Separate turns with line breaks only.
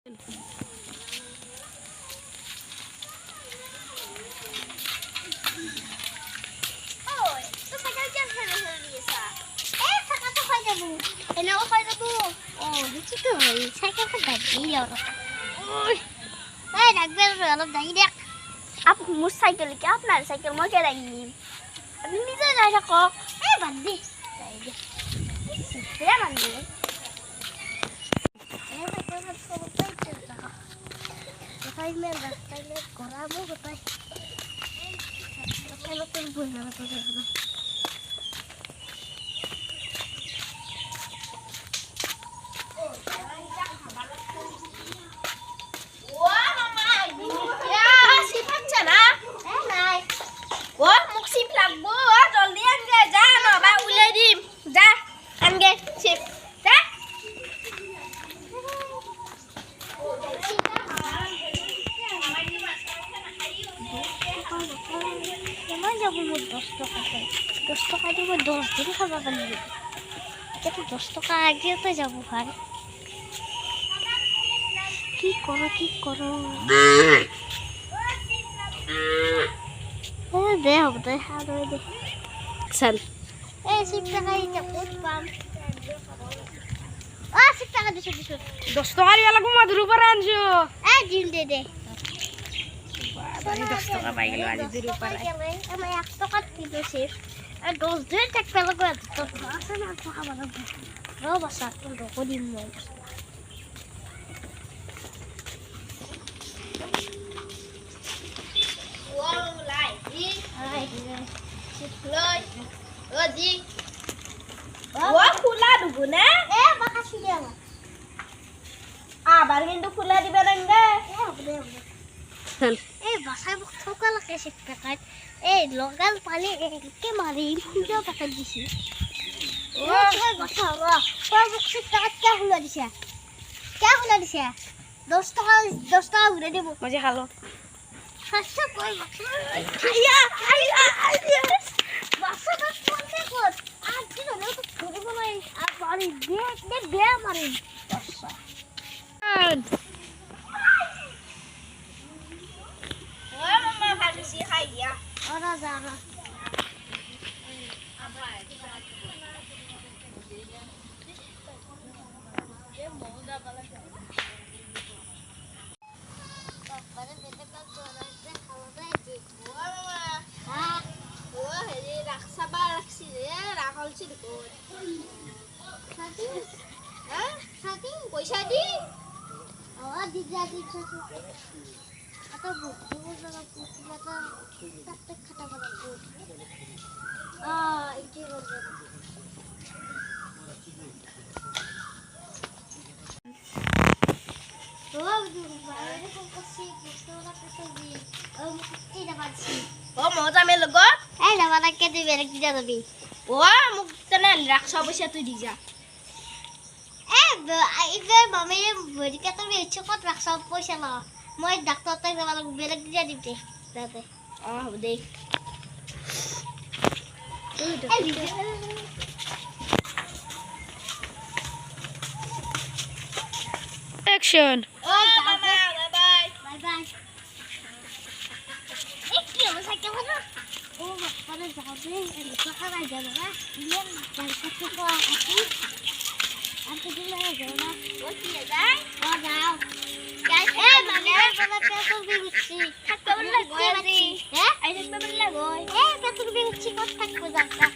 মোৰ চাইকেল কি আপোনাৰ চাইকেল মই কেৰাই নিম আপুনি নিজে যাই থাকক এই বাদ দি যাই দে বেয়া বান্ধি আগেতে যাব ভাই কি করো দে হব দে দে চল এই 10 টাকা এটা কত পাম 10 টাকা দিছো
10 টাকা দিয়া লাগব মধুর উপরে আনছো
এই দিল দে
বাড়ি 10 টাকা পাই গেল আজ দির উপরে
আমি 1 টাকা দিলো শেষ আর 10 দিন টাকা পেলো কত তো আছে না টাকা বানাবো রো বাসা তো কদিন মই
খোলা দিব না আবার কিন্তু খোলা দিবে না
এই বাসায় ঠকা লাগে শিক্ষাত এই লগাল পালে একে মারি খুঁজা টাকা দিছি ও তোর কথা ও তোর শিক্ষাত কে খুলা দিছে 10 টাকা ঘুরে দেব
মজা খালো
হাসা কই আইয়া বাসা তো কোনতে কর আজ কি হলো তো ঘুরে বলাই আর বাড়ি বে মারি বাসা Ora Zara.
পয়সা দি
atau buku sama buku kata praktek kata buku ini bener dulu bayar kok kasih pistola kasih mukti dapat sih
mau jamin logot
dapat lagi tuh berak dia tapi
tenan raksa paysa tuh dija
itu mami beri kata dia cokot raksa paysa lah মই doctor তাই যাবা লাগব বেলেগ দিয়া দিতে দাদা
দে action
bye bye কি অবস্থা কেমন ও বাবা যাবে এই কথা নাই যাবে না ইয়ে কালকে তো আসি আর তো দিলে যাবে না ও কি যায় যাও মামি বাবা পেট্রোল বিচ্ছি থাকতে বললে গয়ছি হ্যাঁ আই দেখতে বললে গয় পেট্রোল বিচ্ছি কত থাকবো যাতা